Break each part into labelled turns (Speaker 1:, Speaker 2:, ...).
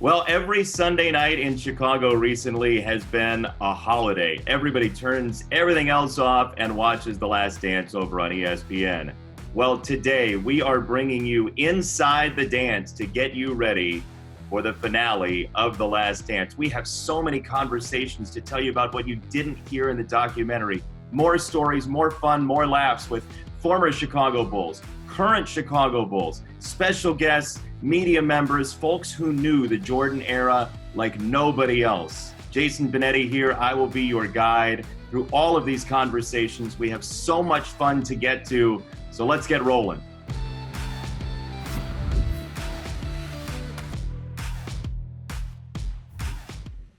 Speaker 1: Well, every Sunday night in Chicago recently has been a holiday. Everybody turns everything else off and watches The Last Dance over on ESPN. Well, today we are bringing you inside the dance to get you ready for the finale of The Last Dance. We have so many conversations to tell you about what you didn't hear in the documentary. More stories, more fun, more laughs with former Chicago Bulls, current Chicago Bulls, special guests, media members, folks who knew the Jordan era like nobody else. Jason Benetti here. I will be your guide through all of these conversations. We have so much fun to get to, so let's get rolling.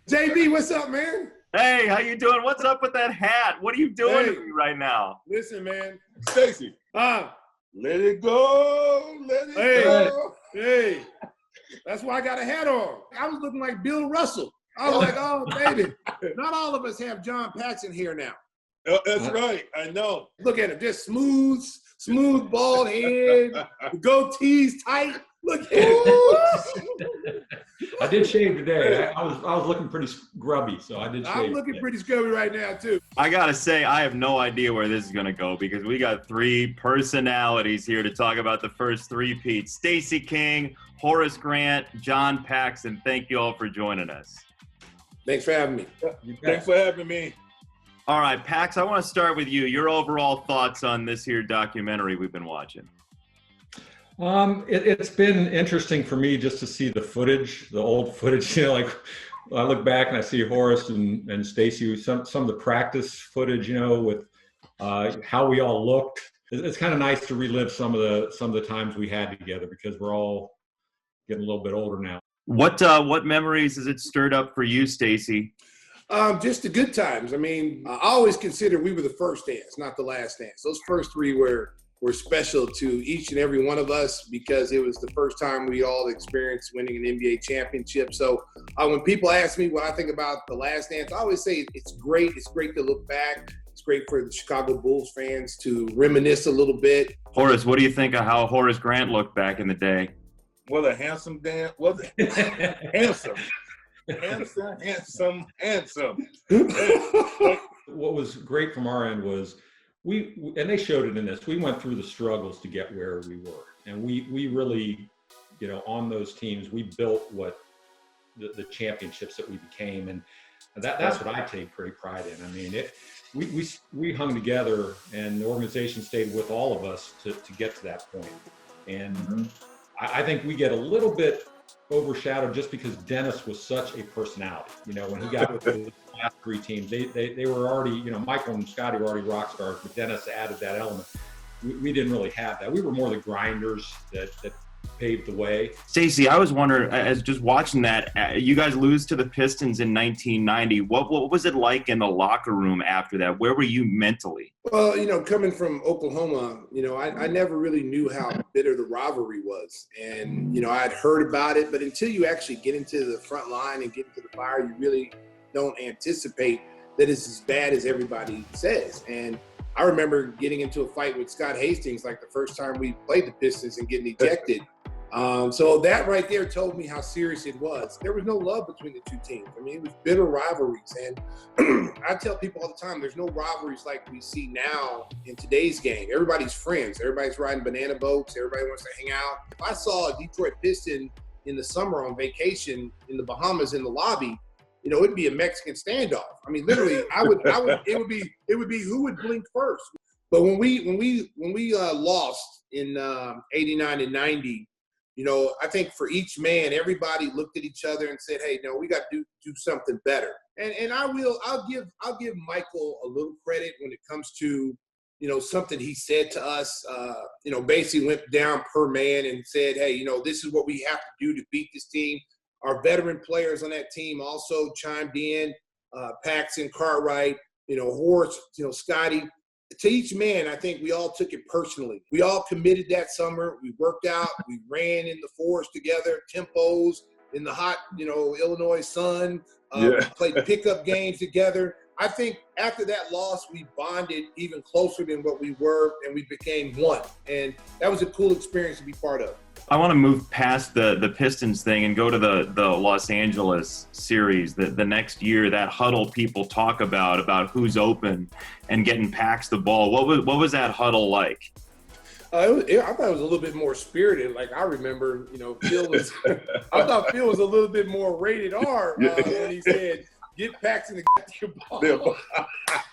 Speaker 2: JB, what's up, man?
Speaker 1: Hey, how you doing? What's up with that hat? What are you doing to me right now?
Speaker 2: Listen, man. Stacy, let it go. Let it go. Hey, that's why I got a hat on. I was looking like Bill Russell. I was like, oh, baby. Not all of us have John Paxson here now.
Speaker 3: That's right. I know.
Speaker 2: Look at him. Just smooth bald head. The goatee's tight. Look at him.
Speaker 4: I did shave today. I was looking pretty grubby, so I did shave.
Speaker 2: I'm looking pretty scrubby right now, too.
Speaker 1: I gotta say, I have no idea where this is gonna go because we got three personalities here to talk about the first three-peat. Stacey King, Horace Grant, John Paxson. Thank you all for joining us.
Speaker 2: Thanks for having me.
Speaker 3: Thanks for having me.
Speaker 1: All right, Pax, I want to start with you. Your overall thoughts on this here documentary we've been watching.
Speaker 4: It's been interesting for me just to see the footage, the old footage. You know, like I look back and I see Horace and Stacey, some of the practice footage. You know, with how we all looked. It's kind of nice to relive some of the times we had together because we're all getting a little bit older now.
Speaker 1: What memories has it stirred up for you, Stacey?
Speaker 2: Just the good times. I mean, I always consider we were the first dance, not the last dance. Those first three were special to each and every one of us because it was the first time we all experienced winning an NBA championship. So when people ask me what I think about The Last Dance, I always say it's great. It's great to look back. It's great for the Chicago Bulls fans to reminisce a little bit.
Speaker 1: Horace, what do you think of how Horace Grant looked back in the day?
Speaker 3: What a handsome dance. Handsome.
Speaker 4: What was great from our end was and they showed it in this, we went through the struggles to get where we were. And we really, you know, on those teams, we built what the championships that we became. And that's what I take great pride in. I mean, we hung together and the organization stayed with all of us to get to that point. And I think we get a little bit overshadowed just because Dennis was such a personality. You know, when he got with the last three teams, they were already, you know, Michael and Scotty were already rock stars, but Dennis added that element. We didn't really have that. We were more the grinders that paved the way.
Speaker 1: Stacey, I was wondering, as just watching that, you guys lose to the Pistons in 1990. What was it like in the locker room after that? Where were you mentally?
Speaker 2: Well, you know, coming from Oklahoma, you know, I never really knew how bitter the rivalry was. And, you know, I had heard about it, but until you actually get into the front line and get into the fire, you really don't anticipate that it's as bad as everybody says. And I remember getting into a fight with Scott Hastings like the first time we played the Pistons and getting ejected. So that right there told me how serious it was. There was no love between the two teams. I mean, it was bitter rivalries. And I tell people all the time, there's no rivalries like we see now in today's game. Everybody's friends. Everybody's riding banana boats. Everybody wants to hang out. If I saw a Detroit Piston in the summer on vacation in the Bahamas in the lobby, you know, it'd be a Mexican standoff. I mean, literally, it would be who would blink first. But when we lost in 89 and 90, you know, I think for each man, everybody looked at each other and said, "Hey, no, we got to do something better." And I'll give Michael a little credit when it comes to, you know, something he said to us. You know, basically went down per man and said, "Hey, you know, this is what we have to do to beat this team." Our veteran players on that team also chimed in. Paxson, Cartwright, you know, Horace, you know, Scotty. To each man, I think we all took it personally. We all committed that summer. We worked out. We ran in the forest together, tempos in the hot, you know, Illinois sun. Played pickup games together. I think after that loss, we bonded even closer than what we were, and we became one. And that was a cool experience to be part of.
Speaker 1: I want to move past the Pistons thing and go to the Los Angeles series. The next year, that huddle people talk about who's open and getting Pax the ball. What was that huddle like?
Speaker 2: I thought it was a little bit more spirited. Like I remember, Phil was. I thought Phil was a little bit more rated R when he said, "Get Pax in the ball."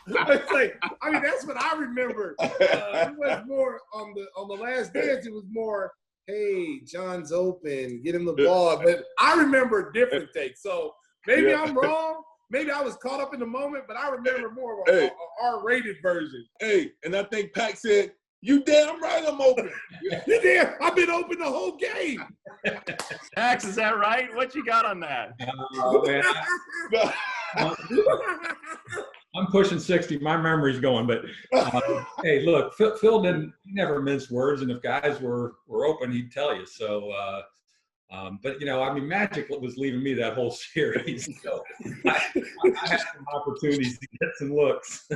Speaker 2: It's like, I mean, that's what I remember. It was more on the Last Dance. It was more, "Hey, John's open, get him the ball." But I remember a different take. So maybe I'm wrong. Maybe I was caught up in the moment, but I remember more of a R-rated version.
Speaker 3: Hey, and I think Pac said, "You damn right I'm open."
Speaker 2: You damn, I've been open the whole game.
Speaker 1: Pax, is that right? What you got on that?
Speaker 4: Man, I'm pushing 60. My memory's going, but hey, look, Phil he never minced words, and if guys were open, he'd tell you. So, but I mean, Magic was leaving me that whole series, so I had some opportunities to get some looks.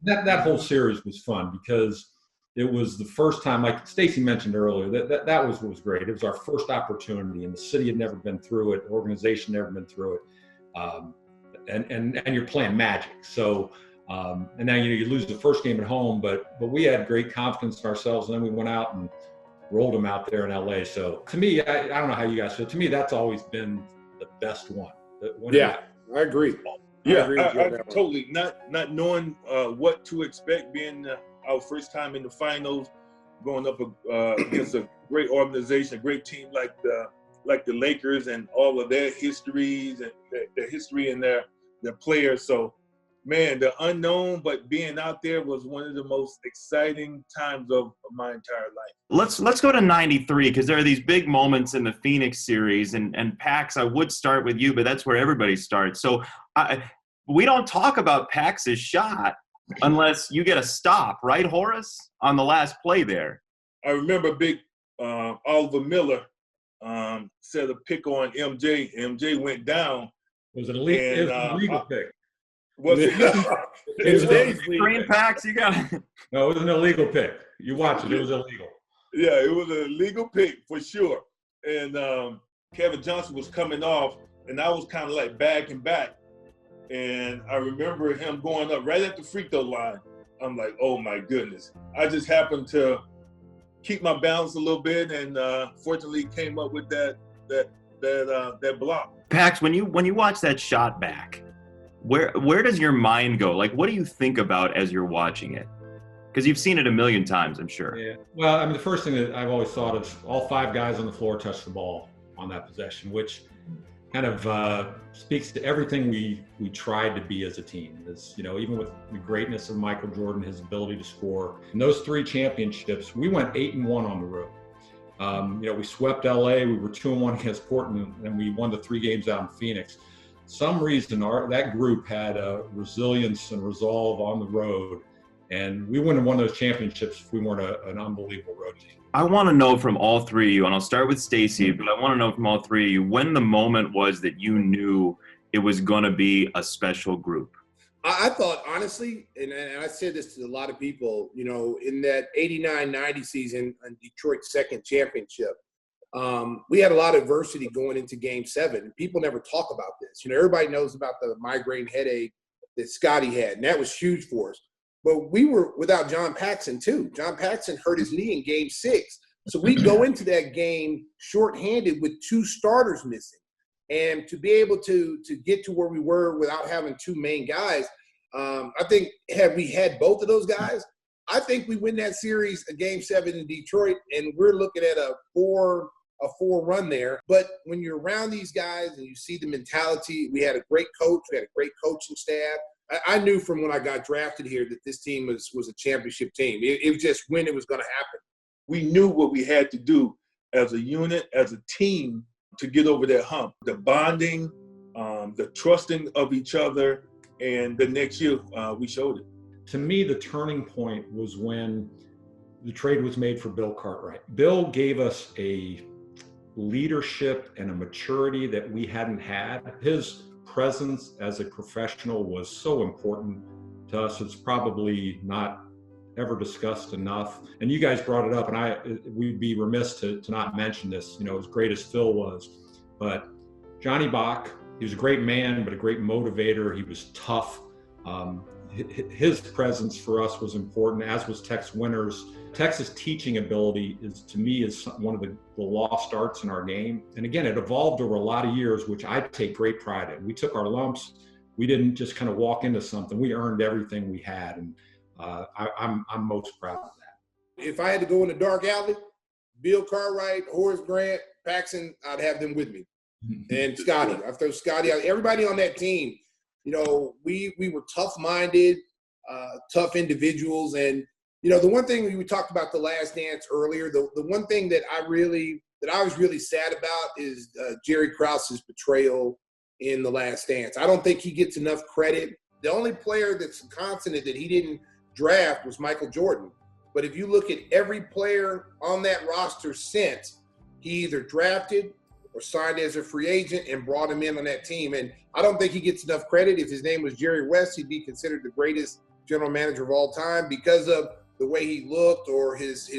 Speaker 4: That whole series was fun because it was the first time, like Stacy mentioned earlier, that was what was great. It was our first opportunity, and the city had never been through it, the organization never been through it. And you're playing Magic. So, and now, you lose the first game at home, but we had great confidence in ourselves. And then we went out and rolled them out there in LA. So to me, I don't know how you guys feel. To me, that's always been the best one.
Speaker 2: I agree.
Speaker 3: I totally not knowing what to expect, being our first time in the finals, going up against a great organization, a great team like the Lakers, and all of their histories and their history and their players. So, man, the unknown, but being out there was one of the most exciting times of my entire life.
Speaker 1: Let's go to 93, because there are these big moments in the Phoenix series, and Pax, I would start with you, but that's where everybody starts. So we don't talk about Pax's shot unless you get a stop, right, Horace, on the last play there.
Speaker 3: I remember big Oliver Miller set a pick on MJ. MJ went down.
Speaker 4: It was an illegal pick.
Speaker 3: Was it?
Speaker 1: It's green Pax, you got it.
Speaker 4: No, it was an illegal pick. You watch it. It was illegal.
Speaker 3: Yeah, it was an illegal pick for sure. And Kevin Johnson was coming off, and I was kind of like back. And I remember him going up right at the free throw line. I'm like, oh my goodness. I just happened to keep my balance a little bit, and fortunately came up with that block.
Speaker 1: Pax, when you watch that shot back, where does your mind go? Like, what do you think about as you're watching it? Because you've seen it a million times, I'm sure. Yeah.
Speaker 4: Well, I mean, the first thing that I've always thought is all 5 guys on the floor touched the ball on that possession, which kind of speaks to everything we tried to be as a team. Is, even with the greatness of Michael Jordan, his ability to score. In those 3 championships, we went 8-1 on the road. We swept LA. We were 2-1 against Portland, and we won the 3 games out in Phoenix. Some reason that group had a resilience and resolve on the road, and we wouldn't have won those championships if we weren't an unbelievable road team.
Speaker 1: I want to know from all 3 of you, and I'll start with Stacy, but I want to know from all 3 of you when the moment was that you knew it was going to be a special group.
Speaker 2: I thought, honestly, and I said this to a lot of people, in that 89-90 season and Detroit's second championship, we had a lot of adversity going into Game 7. And people never talk about this. Everybody knows about the migraine headache that Scotty had, and that was huge for us. But we were without John Paxson, too. John Paxson hurt his knee in Game 6. So we go into that game shorthanded with 2 starters missing. And to be able to get to where we were without having 2 main guys, I think had we had both of those guys, I think we win that series in Game 7 in Detroit, and we're looking at a 4 run there. But when you're around these guys and you see the mentality, we had a great coach, we had a great coaching staff. I knew from when I got drafted here that this team was a championship team. It was just when it was going to happen.
Speaker 3: We knew what we had to do as a unit, as a team, to get over that hump. The bonding, the trusting of each other, and the next year we showed it.
Speaker 4: To me, the turning point was when the trade was made for Bill Cartwright. Bill gave us a leadership and a maturity that we hadn't had. His presence as a professional was so important to us. It's probably not ever discussed enough. And you guys brought it up, and we'd be remiss to not mention this, as great as Phil was. But Johnny Bach, he was a great man, but a great motivator. He was tough. His presence for us was important, as was Tex Winter's. Tex's teaching ability to me is one of the lost arts in our game. And again, it evolved over a lot of years, which I take great pride in. We took our lumps. We didn't just kind of walk into something. We earned everything we had. And I'm most proud of that.
Speaker 2: If I had to go in the dark alley, Bill Cartwright, Horace Grant, Paxson, I'd have them with me. And Scotty. I'd throw Scotty out. Everybody on that team, we were tough-minded, tough individuals. And, the one thing we talked about the Last Dance earlier, the one thing that I was really sad about is Jerry Krause's betrayal in the Last Dance. I don't think he gets enough credit. The only player that's a constant that he didn't draft was Michael Jordan. But if you look at every player on that roster since, he either drafted or signed as a free agent and brought him in on that team. And I don't think he gets enough credit. If his name was Jerry West, he'd be considered the greatest general manager of all time because of the way he looked or his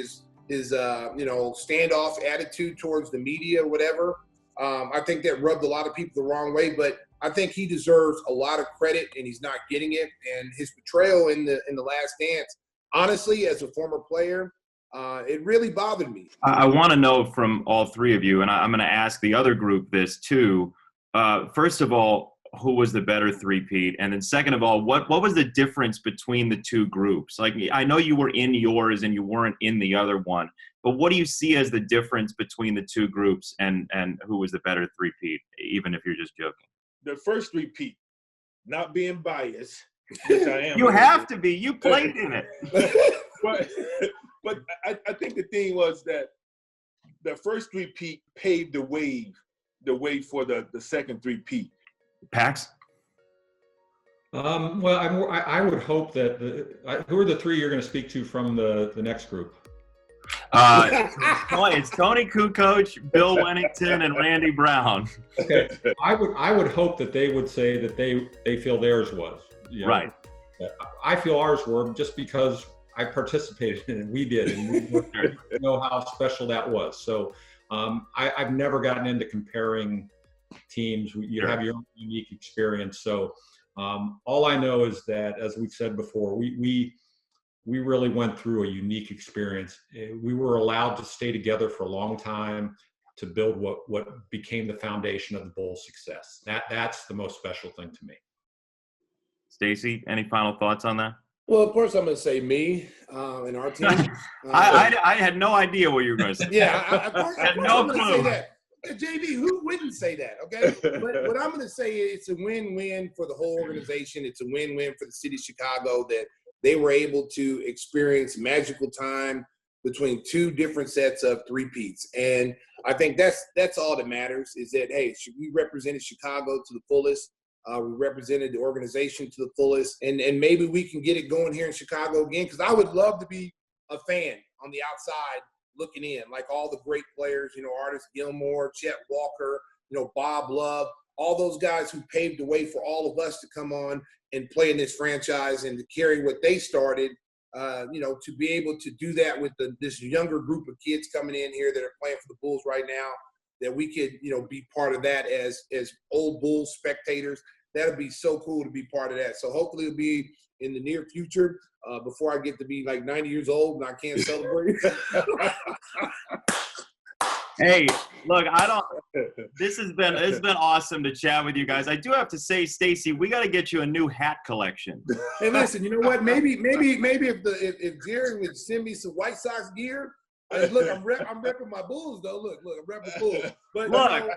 Speaker 2: standoff attitude towards the media or whatever. I think that rubbed a lot of people the wrong way, but I think he deserves a lot of credit and he's not getting it. And his betrayal in the Last Dance, honestly, as a former player, it really bothered me.
Speaker 1: I want to know from all three of you, and I'm going to ask the other group this too. First of all, who was the better three-peat? And then second of all, what was the difference between the two groups? Like, I know you were in yours and you weren't in the other one, but what do you see as the difference between the two groups and who was the better three-peat, even if you're just joking?
Speaker 3: The first three-peat, not being biased, which I am.
Speaker 1: You have to be. You played in it.
Speaker 3: But I think the thing was that the first three-peat paved the way for the second three-peat.
Speaker 1: Pax?
Speaker 4: Well, I would hope that who are the three you're going to speak to from the next group?
Speaker 1: It's Toni Kukoc, Bill Wennington, and Randy Brown.
Speaker 4: Okay, I would hope that they would say that they feel theirs was
Speaker 1: right.
Speaker 4: I feel ours were just because I participated in it. We did, and we know how special that was. So I've never gotten into comparing teams. You have your own unique experience. So all I know is that, as we've said before, we really went through a unique experience. We were allowed to stay together for a long time to build what became the foundation of the Bulls' success. That's the most special thing to me.
Speaker 1: Stacy, any final thoughts on that?
Speaker 2: Well, of course, I'm going to say me and our team.
Speaker 1: I had no idea what you were going to say.
Speaker 2: Yeah, of course,
Speaker 1: had no clue.
Speaker 2: Say that. JB, who wouldn't say that, okay? But what I'm going to say is it's a win-win for the whole organization. It's a win-win for the city of Chicago that they were able to experience magical time between two different sets of three-peats. And I think that's all that matters is that, hey, we represented Chicago to the fullest. We represented the organization to the fullest. And maybe we can get it going here in Chicago again, because I would love to be a fan on the outside looking in, like all the great players, Artis Gilmore, Chet Walker, Bob Love, all those guys who paved the way for all of us to come on and play in this franchise and to carry what they started, to be able to do that with this younger group of kids coming in here that are playing for the Bulls right now, that we could, be part of that as old Bulls spectators. That would be so cool to be part of that. So hopefully it'll be in the near future before I get to be like 90 years old and I can't celebrate.
Speaker 1: Hey, look, it's been awesome to chat with you guys. I do have to say, Stacy, we got to get you a new hat collection.
Speaker 2: Hey, listen, you know what? Maybe if Jerry would send me some White Sox gear. Look, I'm repping my Bulls though. Look, I'm repping Bulls. But
Speaker 1: look,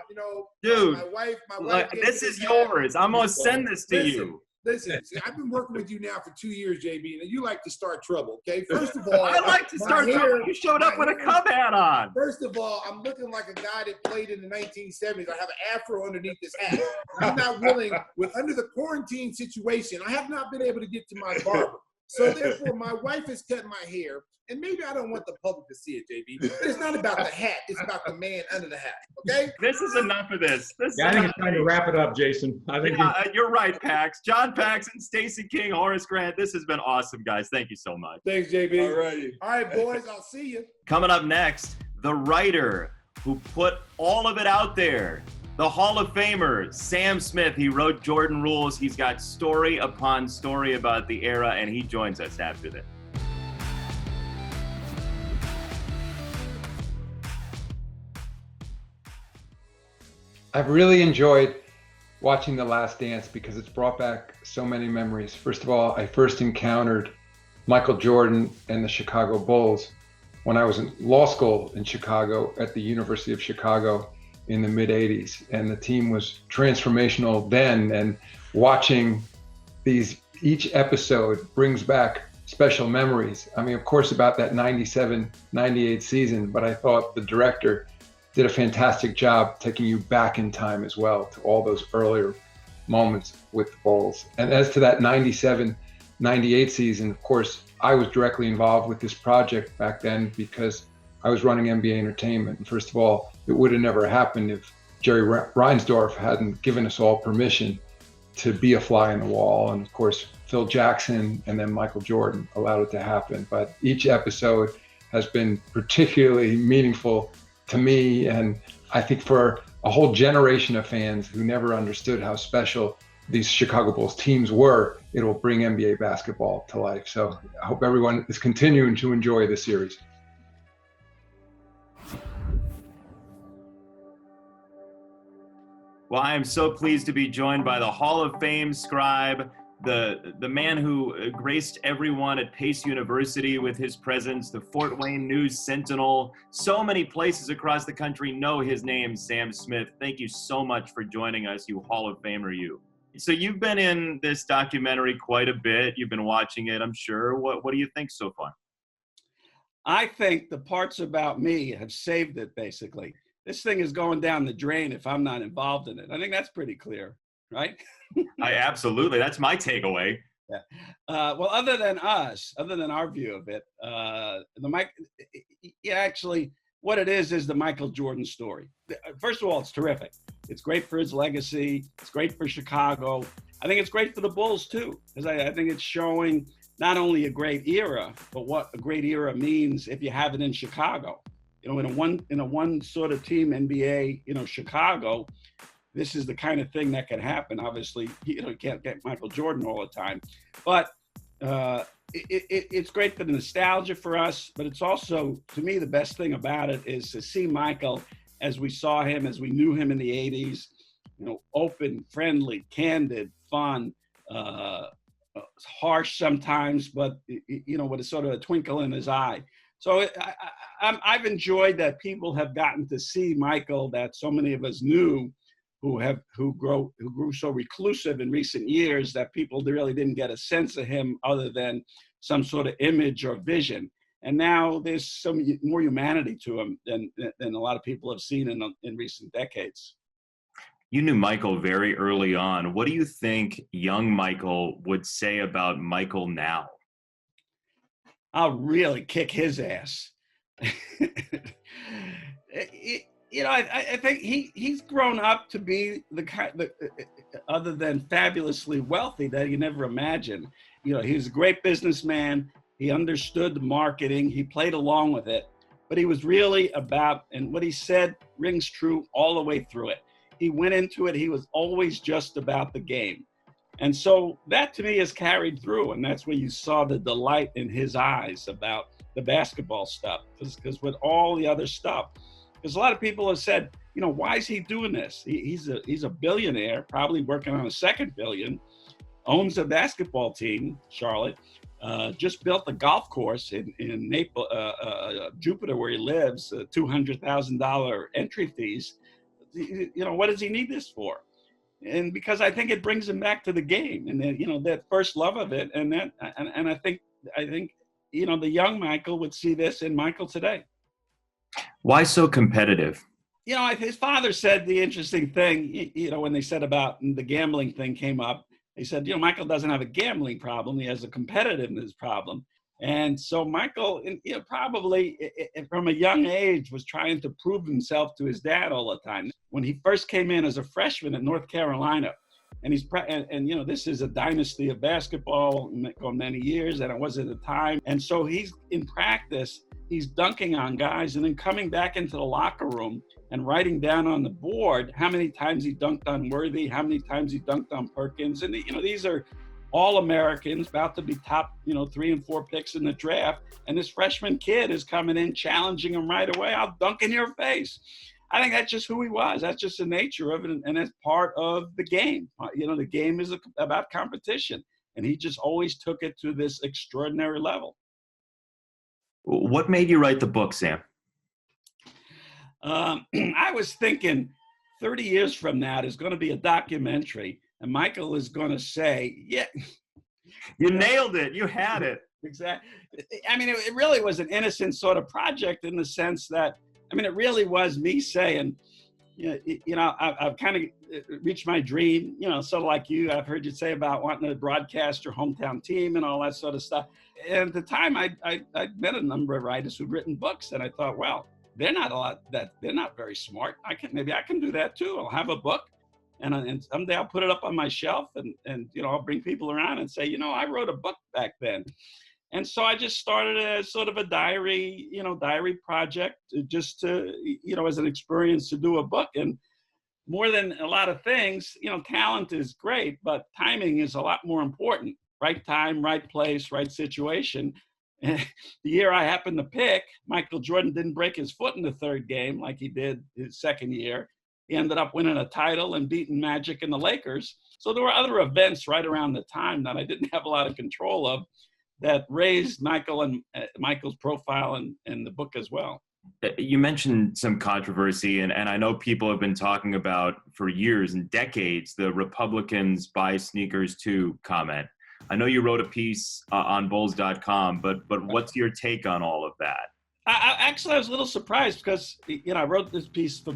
Speaker 1: dude,
Speaker 2: my wife.
Speaker 1: Look, this is yours. I'm gonna send this to you.
Speaker 2: Listen, I've been working with you now for 2 years, JB, and you like to start trouble, okay? First of all,
Speaker 1: I like to start trouble. You showed up with a Cub hat on.
Speaker 2: First of all, I'm looking like a guy that played in the 1970s. I have an afro underneath this hat. I'm not willing, under the quarantine situation, I have not been able to get to my barber. So therefore, my wife is cutting my hair, and maybe I don't want the public to see it, JB, but it's not about the hat. It's about the man under the hat, okay?
Speaker 1: This is enough of this.
Speaker 4: Yeah, I think it's time to wrap it up, Jason. I think
Speaker 1: you're right, Pax. John Paxson, Stacey King, Horace Grant. This has been awesome, guys. Thank you so much.
Speaker 2: Thanks, JB.
Speaker 3: All righty.
Speaker 2: All right, boys, I'll see you.
Speaker 1: Coming up next, the writer who put all of it out there, the Hall of Famer, Sam Smith. He wrote Jordan Rules. He's got story upon story about the era, and he joins us after this.
Speaker 5: I've really enjoyed watching The Last Dance because it's brought back so many memories. First of all, I first encountered Michael Jordan and the Chicago Bulls when I was in law school in Chicago at the University of Chicago in the mid-'80s. And the team was transformational then, and watching these, each episode brings back special memories. I mean, of course, about that 97-98 season, but I thought the director did a fantastic job taking you back in time as well to all those earlier moments with the Bulls. And as to that 97-98 season, of course, I was directly involved with this project back then because I was running NBA Entertainment. And first of all, it would have never happened if Jerry Reinsdorf hadn't given us all permission to be a fly in the wall. And of course, Phil Jackson and then Michael Jordan allowed it to happen. But each episode has been particularly meaningful to me, and I think for a whole generation of fans who never understood how special these Chicago Bulls teams were, it will bring NBA basketball to life. So I hope everyone is continuing to enjoy this series.
Speaker 1: Well, I am so pleased to be joined by the Hall of Fame scribe, the man who graced everyone at Pace University with his presence, the Fort Wayne News Sentinel. So many places across the country know his name, Sam Smith. Thank you so much for joining us, you Hall of Famer, you. So you've been in this documentary quite a bit. You've been watching it, I'm sure. What do you think so far?
Speaker 6: I think the parts about me have saved it, basically. This thing is going down the drain if I'm not involved in it. I think that's pretty clear, right?
Speaker 1: Absolutely. That's my takeaway.
Speaker 6: Yeah. Well, other than us, other than our view of it, actually, what it is the Michael Jordan story. First of all, it's terrific. It's great for his legacy. It's great for Chicago. I think it's great for the Bulls too, because I think it's showing not only a great era, but what a great era means if you have it in Chicago. You know, in a one sort of team NBA, Chicago, this is the kind of thing that can happen. Obviously, you can't get Michael Jordan all the time, but it's great for the nostalgia for us. But it's also, to me, the best thing about it is to see Michael as we saw him, as we knew him in the '80s. Open, friendly, candid, fun, harsh sometimes, but with a sort of a twinkle in his eye. So I've enjoyed that people have gotten to see Michael that so many of us knew, who grew so reclusive in recent years that people really didn't get a sense of him other than some sort of image or vision. And now there's some more humanity to him than a lot of people have seen in recent decades.
Speaker 1: You knew Michael very early on. What do you think young Michael would say about Michael now?
Speaker 6: I'll really kick his ass. I think he's grown up to be the kind, other than fabulously wealthy, that you never imagined. He was a great businessman. He understood the marketing. He played along with it, but he was really about, and what he said rings true all the way through it. He went into it. He was always just about the game. And so that to me is carried through. And that's where you saw the delight in his eyes about the basketball stuff. Because with all the other stuff, because a lot of people have said, why is he doing this? He's a billionaire, probably working on a second billion, owns a basketball team, Charlotte, just built a golf course in Naples, Jupiter, where he lives, $200,000 entry fees. What does he need this for? And because I think it brings him back to the game, and then, that first love of it. And I think, the young Michael would see this in Michael today.
Speaker 1: Why so competitive?
Speaker 6: His father said the interesting thing, when they said about the gambling thing came up, He said, Michael doesn't have a gambling problem. He has a competitiveness problem. And so Michael, probably from a young age, was trying to prove himself to his dad all the time. When he first came in as a freshman at North Carolina, and this is a dynasty of basketball going many years, and it was at the time. And so he's in practice, he's dunking on guys and then coming back into the locker room and writing down on the board how many times he dunked on Worthy, how many times he dunked on Perkins. And, these are all Americans about to be top, 3 and 4 picks in the draft. And this freshman kid is coming in, challenging him right away. I'll dunk in your face. I think that's just who he was. That's just the nature of it. And that's part of the game. The game is about competition. And he just always took it to this extraordinary level.
Speaker 1: What made you write the book, Sam?
Speaker 6: I was thinking 30 years from now, there's going to be a documentary, and Michael is going to say, yeah.
Speaker 1: You nailed it. You had it.
Speaker 6: Exactly. I mean, it really was an innocent sort of project in the sense that, it really was me saying, I've kind of reached my dream, sort of like you. I've heard you say about wanting to broadcast your hometown team and all that sort of stuff. And at the time, I met a number of writers who'd written books, and I thought, well, they're not very smart. Maybe I can do that too. I'll have a book, and someday I'll put it up on my shelf, and I'll bring people around and say, I wrote a book back then. And so I just started as sort of a diary project, just to, as an experience to do a book. And more than a lot of things, talent is great, but timing is a lot more important. Right time, right place, right situation. The year I happened to pick, Michael Jordan didn't break his foot in the third game like he did his second year. He ended up winning a title and beating Magic and the Lakers. So there were other events right around the time that I didn't have a lot of control of that raised Michael's profile in the book as well.
Speaker 1: You mentioned some controversy, and I know people have been talking about for years and decades the Republicans buy sneakers too comment. I know you wrote a piece on Bulls.com, but what's your take on all of that?
Speaker 6: I was a little surprised because, I wrote this piece for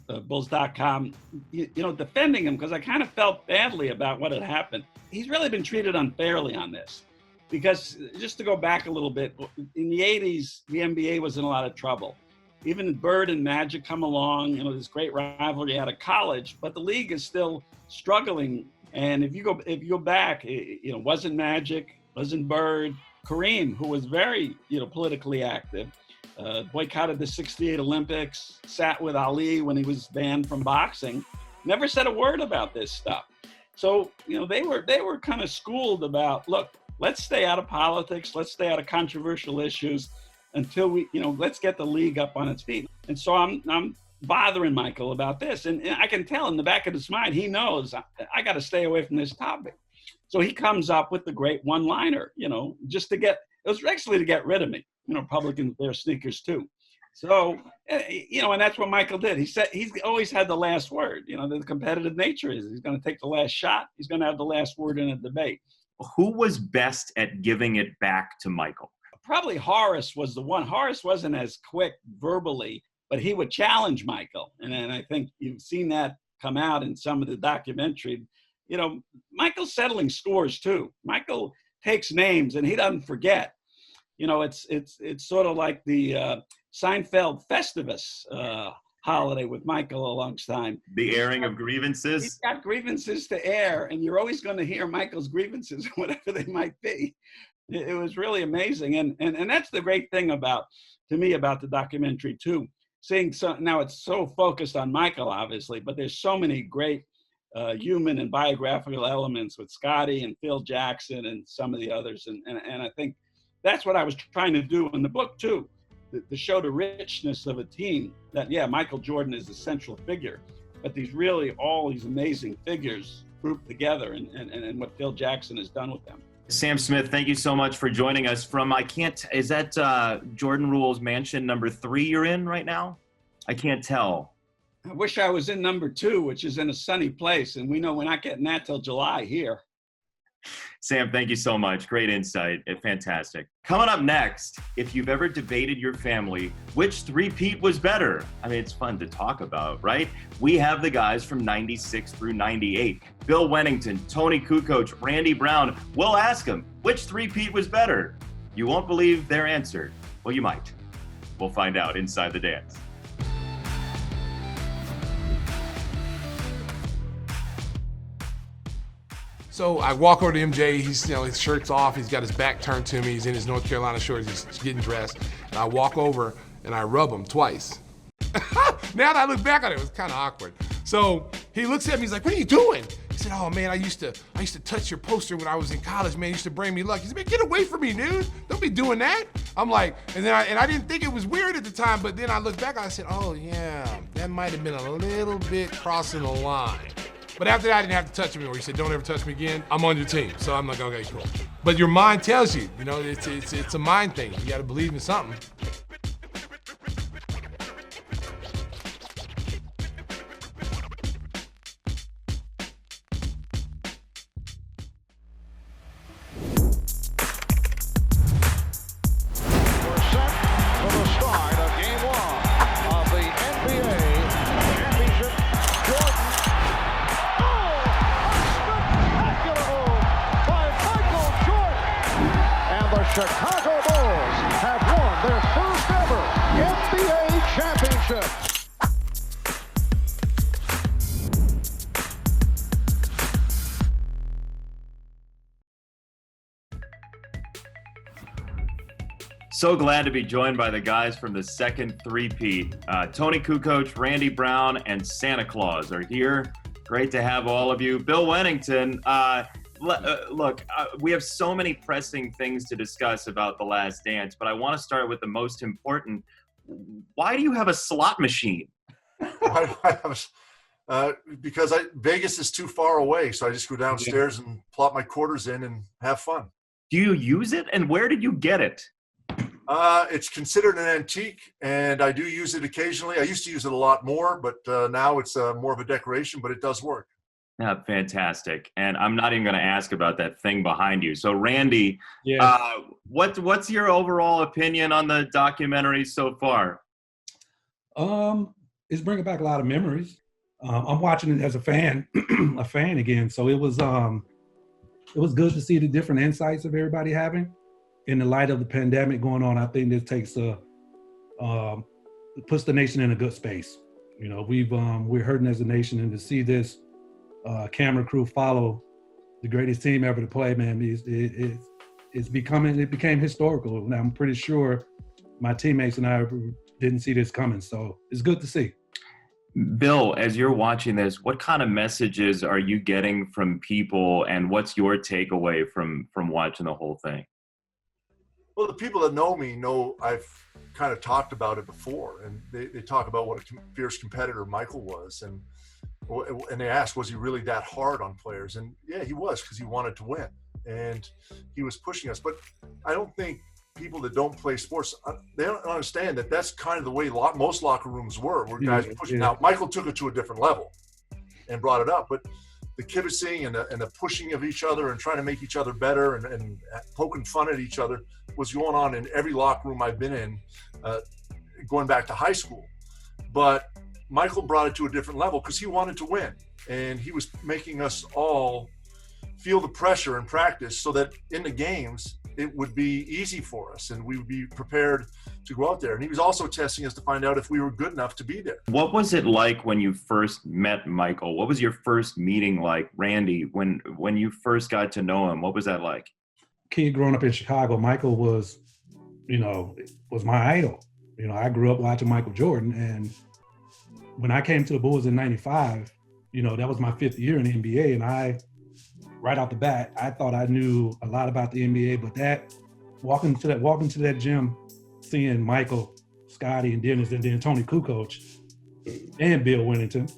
Speaker 6: Bulls.com, defending him because I kind of felt badly about what had happened. He's really been treated unfairly on this because, just to go back a little bit, in the 80s, the NBA was in a lot of trouble. Even Bird and Magic come along, this great rivalry out of college, but the league is still struggling. And if you go back, wasn't Magic, wasn't Bird, Kareem, who was very, politically active, boycotted the '68 Olympics, sat with Ali when he was banned from boxing, never said a word about this stuff. So, they were kind of schooled about, look, let's stay out of politics, let's stay out of controversial issues until we, let's get the league up on its feet. And so I'm bothering Michael about this. And I can tell in the back of his mind, he knows I got to stay away from this topic. So he comes up with the great one-liner, just to it was actually to get rid of me. Republicans wear sneakers too. So, and that's what Michael did. He said he's always had the last word. The competitive nature is he's going to take the last shot. He's going to have the last word in a debate.
Speaker 1: Who was best at giving it back to Michael?
Speaker 6: Probably Horace was the one. Horace wasn't as quick verbally, but he would challenge Michael. And I think you've seen that come out in some of the documentary. Michael's settling scores too. Michael takes names and he doesn't forget. It's sort of like the Seinfeld Festivus holiday with Michael alongside.
Speaker 1: The airing of grievances. He's
Speaker 6: got grievances to air, and you're always going to hear Michael's grievances, whatever they might be. It was really amazing, and that's the great thing to me about the documentary too. Now it's so focused on Michael, obviously, but there's so many great human and biographical elements with Scotty and Phil Jackson and some of the others, and I think that's what I was trying to do in the book too, to show the richness of a team. That Michael Jordan is the central figure, but all these amazing figures grouped together, and what Phil Jackson has done with them.
Speaker 1: Sam Smith, thank you so much for joining us from, is that Jordan Rules Mansion number 3 you're in right now? I can't tell.
Speaker 6: I wish I was in number 2, which is in a sunny place, and we know we're not getting that till July here.
Speaker 1: Sam, thank you so much. Great insight. Fantastic. Coming up next, if you've ever debated your family, which three-peat was better? I mean, it's fun to talk about, right? We have the guys from 96 through 98. Bill Wennington, Toni Kukoc, Randy Brown. We'll ask them, which three-peat was better? You won't believe their answer. Well, you might. We'll find out inside the dance.
Speaker 7: So I walk over to MJ, he's, his shirt's off, he's got his back turned to me, he's in his North Carolina shorts, he's getting dressed. And I walk over and I rub him twice. Now that I look back on it, it was kind of awkward. So he looks at me, he's like, what are you doing? He said, oh man, I used to touch your poster when I was in college, man, it used to bring me luck. He said, man, get away from me, dude. Don't be doing that. I'm like, and I didn't think it was weird at the time, but then I looked back and I said, oh yeah, that might have been a little bit crossing the line. But after that, I didn't have to touch him anymore. He said, don't ever touch me again. I'm on your team. So I'm like, okay, cool. But your mind tells you, it's a mind thing. You got to believe in something.
Speaker 8: Chicago Bulls have won their first ever NBA championship.
Speaker 1: So glad to be joined by the guys from the second three-peat. Toni Kukoc, Randy Brown, and Santa Claus are here. Great to have all of you. Bill Wennington, look, we have so many pressing things to discuss about The Last Dance, but I want to start with the most important. Why do you have a slot machine?
Speaker 9: Because Vegas is too far away, so I just go downstairs and plop my quarters in and have fun.
Speaker 1: Do you use it, and where did you get it?
Speaker 9: It's considered an antique, and I do use it occasionally. I used to use it a lot more, but now it's more of a decoration, but it does work.
Speaker 1: Yeah, fantastic. And I'm not even going to ask about that thing behind you. So, Randy, what's your overall opinion on the documentary so far?
Speaker 10: It's bringing back a lot of memories. I'm watching it as a fan, again. So it was good to see the different insights of everybody having. In the light of the pandemic going on, I think this puts the nation in a good space. We're hurting as a nation, and to see this camera crew follow the greatest team ever to play, man, it became historical. And I'm pretty sure my teammates and I didn't see this coming. So it's good to see.
Speaker 1: Bill, as you're watching this, what kind of messages are you getting from people, and what's your takeaway from watching the whole thing?
Speaker 9: Well, the people that know me know I've kind of talked about it before, and they talk about what a fierce competitor Michael was, and they asked, was he really that hard on players? And yeah, he was, because he wanted to win, and he was pushing us. But I don't think people that don't play sports, they don't understand that that's kind of the way most locker rooms were guys pushing. Now, Michael took it to a different level and brought it up, but the kibitzing and the pushing of each other and trying to make each other better and poking fun at each other was going on in every locker room I've been in, going back to high school. But Michael brought it to a different level because he wanted to win, and he was making us all feel the pressure in practice so that in the games it would be easy for us and we would be prepared to go out there. And he was also testing us to find out if we were good enough to be there.
Speaker 1: What was it like when you first met Michael? What was your first meeting like, Randy, when you first got to know him? What was that like?
Speaker 10: Kid growing up in Chicago, Michael was my idol. I grew up watching Michael Jordan, and when I came to the Bulls in '95, that was my 5th year in the NBA, and right off the bat, I thought I knew a lot about the NBA, but walking to that gym, seeing Michael, Scotty, and Dennis, and then Toni Kukoc, and Bill Wennington,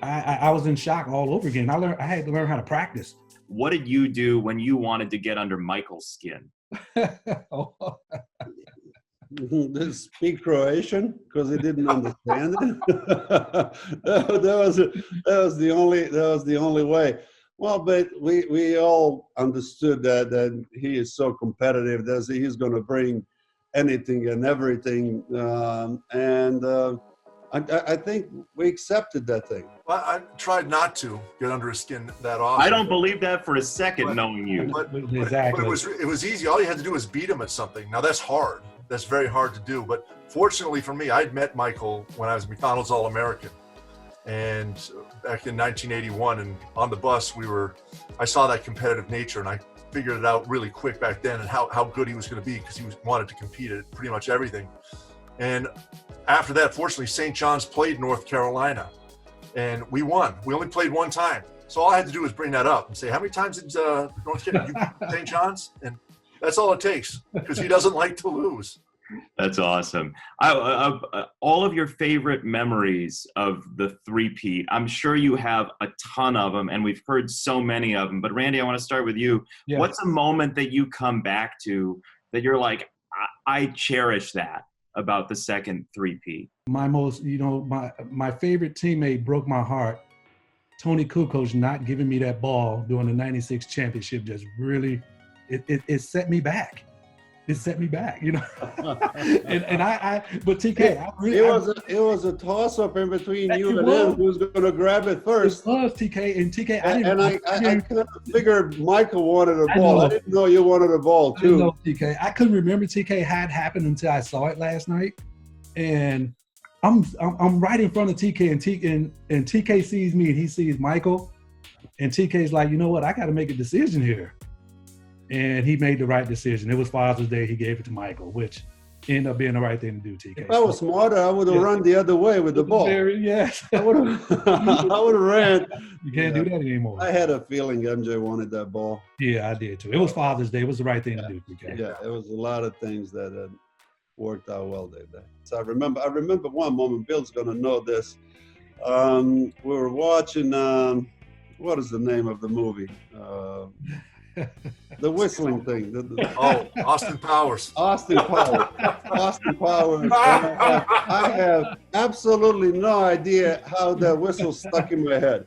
Speaker 10: I was in shock all over again. I had to learn how to practice.
Speaker 1: What did you do when you wanted to get under Michael's skin?
Speaker 11: Speak Croatian because he didn't understand it. that was the only way. Well, but we all understood that he is so competitive that he's going to bring anything and everything. I think we accepted that thing.
Speaker 9: I tried not to get under his skin that often.
Speaker 1: I don't believe that for a second, knowing you.
Speaker 10: Exactly.
Speaker 9: But it was easy. All you had to do was beat him at something. Now that's hard. That's very hard to do. But fortunately for me, I'd met Michael when I was McDonald's All-American, and back in 1981. And on the bus, I saw that competitive nature, and I figured it out really quick back then, and how good he was going to be, because he wanted to compete at pretty much everything. And after that, fortunately, St. John's played North Carolina, and we won. We only played one time. So all I had to do was bring that up and say, how many times did North Carolina you beat St. John's? And that's all it takes, because he doesn't like to lose.
Speaker 1: That's awesome. All of your favorite memories of the three-peat, I'm sure you have a ton of them, and we've heard so many of them. But Randy, I want to start with you. Yeah. What's a moment that you come back to that you're like, I cherish that about the second three-peat?
Speaker 10: My most, my favorite teammate broke my heart. Toni Kukoc not giving me that ball during the '96 championship just really, it set me back. It set me back, but TK,
Speaker 11: it was a toss up in between you and him who's going to grab it first.
Speaker 10: It was TK, and TK,
Speaker 11: I kind of figured Michael wanted a ball. I didn't know you wanted a ball too.
Speaker 10: I know, TK. I couldn't remember TK had happened until I saw it last night, and I'm right in front of TK, and TK sees me, and he sees Michael, and TK's like, you know what? I got to make a decision here. And he made the right decision. It was Father's Day. He gave it to Michael, which ended up being the right thing to do, TK.
Speaker 11: If I was smarter, I would have run the other way with the ball.
Speaker 10: Yes.
Speaker 11: I would have ran.
Speaker 10: You can't do that anymore.
Speaker 11: I had a feeling MJ wanted that ball.
Speaker 10: Yeah, I did too. It was Father's Day. It was the right thing to do, TK.
Speaker 11: Yeah, it was a lot of things that worked out well that day. So I remember one moment. Bill's going to know this. We were watching, what is the name of the movie? The whistling thing.
Speaker 9: Austin Powers.
Speaker 11: Austin Powers. I have absolutely no idea how that whistle stuck in my head.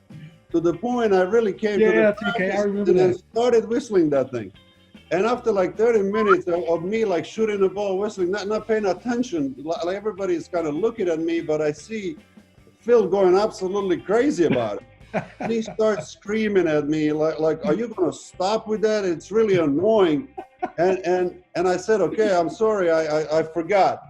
Speaker 11: To the point I really came to the
Speaker 10: TK, I remember
Speaker 11: and
Speaker 10: that.
Speaker 11: started whistling that thing. And after like 30 minutes of me like shooting the ball, whistling, not paying attention, like everybody's kind of looking at me, but I see Phil going absolutely crazy about it. And he starts screaming at me like, are you going to stop with that? It's really annoying. And I said, okay, I'm sorry, I forgot.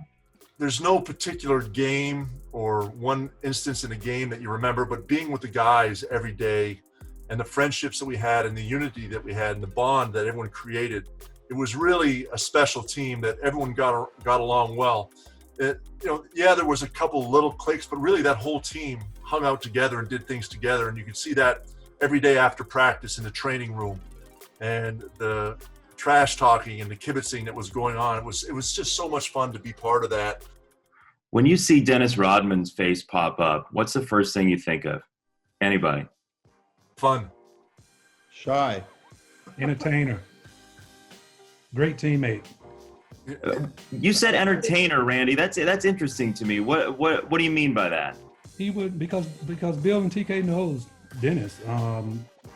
Speaker 9: There's no particular game or one instance in a game that you remember, but being with the guys every day and the friendships that we had and the unity that we had and the bond that everyone created, it was really a special team that everyone got along well. There was a couple little cliques, but really that whole team hung out together and did things together, and you could see that every day after practice in the training room, and the trash talking and the kibitzing that was going on. It was just so much fun to be part of that.
Speaker 1: When you see Dennis Rodman's face pop up, what's the first thing you think of? Anybody?
Speaker 9: Fun.
Speaker 11: Shy.
Speaker 10: Entertainer. Great teammate.
Speaker 1: You said entertainer, Randy. That's interesting to me. What do you mean by that?
Speaker 10: He would, because Bill and TK knows Dennis.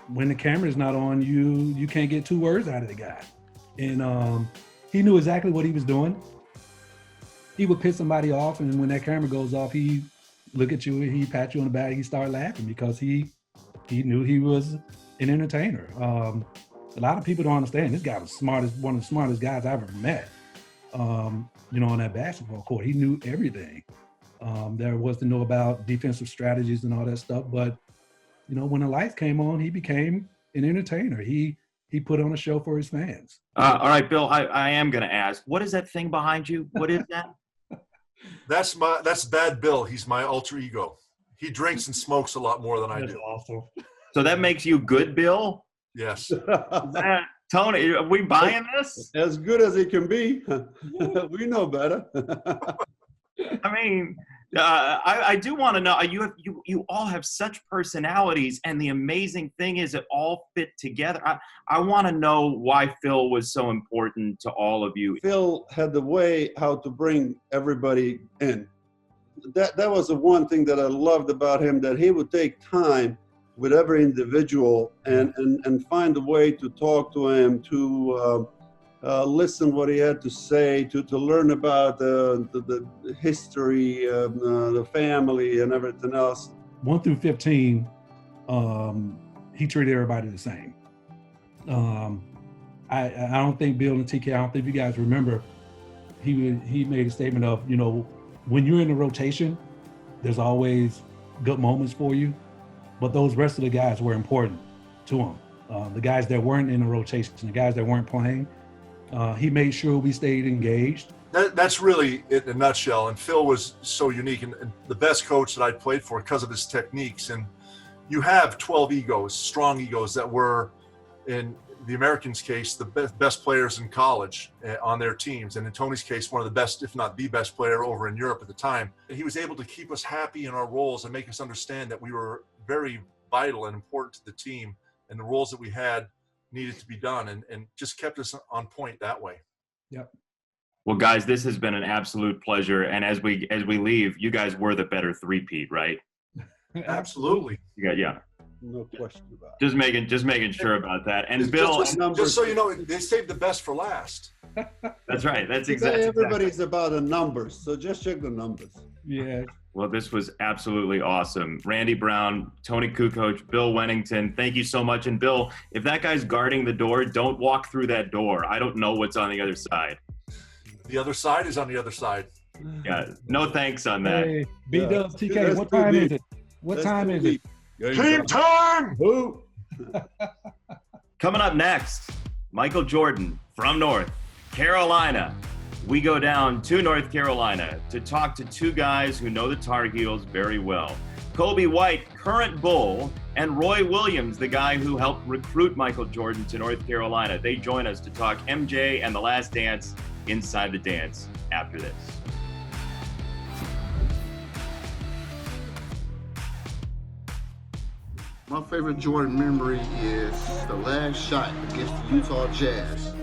Speaker 10: When the camera's not on, you can't get two words out of the guy. And he knew exactly what he was doing. He would piss somebody off, and when that camera goes off, he look at you, he pat you on the back, he start laughing because he knew he was an entertainer. A lot of people don't understand. This guy was one of the smartest guys I've ever met. On that basketball court, he knew everything. There was to know about defensive strategies and all that stuff. But, when the lights came on, he became an entertainer. He put on a show for his fans.
Speaker 1: All right, Bill, I am going to ask, what is that thing behind you? What is that?
Speaker 9: That's Bad Bill. He's my alter ego. He drinks and smokes a lot more than I do.
Speaker 10: Awesome.
Speaker 1: So that makes you good, Bill?
Speaker 9: Yes.
Speaker 1: Tony, are we buying this?
Speaker 11: As good as it can be. We know better.
Speaker 1: I mean, I do want to know, you all have such personalities, and the amazing thing is it all fit together. I want to know why Phil was so important to all of you.
Speaker 11: Phil had the way how to bring everybody in. That was the one thing that I loved about him, that he would take time with every individual and find a way to talk to him, to listen what he had to say, to learn about the history, the family, and everything else.
Speaker 10: 1 through 15, he treated everybody the same. I don't think Bill and TK, I don't think you guys remember, he made a statement of, when you're in the rotation, there's always good moments for you, but those rest of the guys were important to him. The guys that weren't in the rotation, the guys that weren't playing, he made sure we stayed engaged.
Speaker 9: That's really it in a nutshell. And Phil was so unique and the best coach that I played for because of his techniques. And you have 12 egos, strong egos that were, in the Americans' case, the best players in college on their teams. And in Tony's case, one of the best, if not the best player over in Europe at the time. And he was able to keep us happy in our roles and make us understand that we were very vital and important to the team, and the roles that we had needed to be done, and just kept us on point that way.
Speaker 10: Yep.
Speaker 1: Well, guys, this has been an absolute pleasure. And as we leave, you guys were the better three-peat, right?
Speaker 9: Absolutely.
Speaker 1: Yeah.
Speaker 11: No question about it.
Speaker 1: Just making sure about that. And
Speaker 9: just,
Speaker 1: Bill,
Speaker 9: just so you know, they saved the best for last.
Speaker 1: That's right. That's exactly.
Speaker 11: Everybody's about the numbers, so just check the numbers.
Speaker 10: Yeah.
Speaker 1: Well, this was absolutely awesome. Randy Brown, Toni Kukoc, Bill Wennington, thank you so much. And Bill, if that guy's guarding the door, don't walk through that door. I don't know what's on the other side.
Speaker 9: The other side is on the other side.
Speaker 1: Yeah, no thanks on that.
Speaker 10: Hey, B-Dubs, TK, what time is it? What time is it?
Speaker 9: Team time!
Speaker 10: Who?
Speaker 1: Coming up next, Michael Jordan from North Carolina. We go down to North Carolina to talk to two guys who know the Tar Heels very well. Coby White, current Bull, and Roy Williams, the guy who helped recruit Michael Jordan to North Carolina. They join us to talk MJ and The Last Dance inside the dance after this.
Speaker 12: My favorite Jordan memory is the last shot against the Utah Jazz.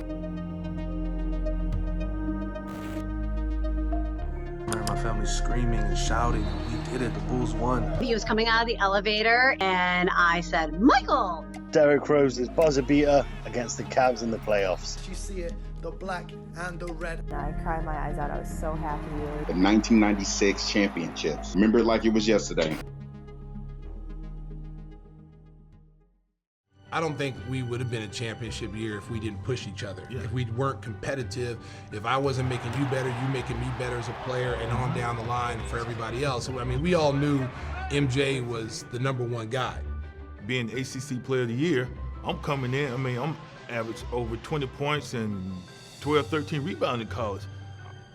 Speaker 13: My family screaming and shouting, we did it, the Bulls won.
Speaker 14: He was coming out of the elevator and I said, Michael!
Speaker 15: Derrick Rose's buzzer beater against the Cavs in the playoffs.
Speaker 16: You see it, the black and the red.
Speaker 17: I cried my eyes out, I was so happy.
Speaker 18: The 1996 championships. Remember it like it was yesterday.
Speaker 7: I don't think we would have been a championship year if we didn't push each other. Yeah. If we weren't competitive, if I wasn't making you better, you making me better as a player, and on down the line for everybody else. I mean, we all knew MJ was the #1 guy.
Speaker 3: Being ACC Player of the Year, I'm coming in, I'm average over 20 points and 12, 13 rebounds in college.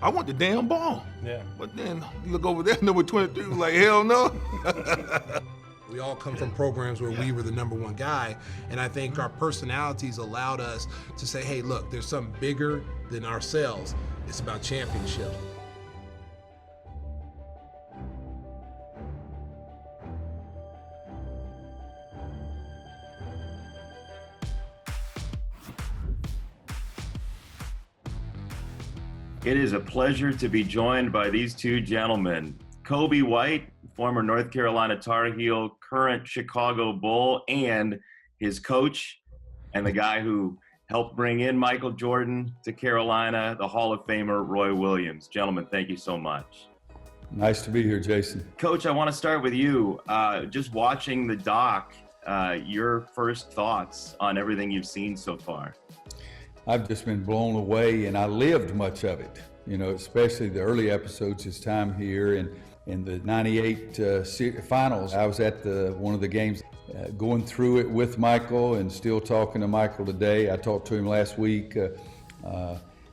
Speaker 3: I want the damn ball.
Speaker 7: Yeah.
Speaker 3: But then you look over there, number 23, like, hell no.
Speaker 7: We all come from programs where we were the #1 guy, and I think our personalities allowed us to say, hey, look, there's something bigger than ourselves. It's about championship.
Speaker 1: It is a pleasure to be joined by these two gentlemen, Coby White, former North Carolina Tar Heel, current Chicago Bull, and his coach, and the guy who helped bring in Michael Jordan to Carolina, the Hall of Famer, Roy Williams. Gentlemen, thank you so much.
Speaker 19: Nice to be here, Jason.
Speaker 1: Coach, I want to start with you. Just watching the doc, your first thoughts on everything you've seen so far.
Speaker 19: I've just been blown away, and I lived much of it, especially the early episodes, his time here, and in the 98 finals. I was at one of the games going through it with Michael and still talking to Michael today. I talked to him last week.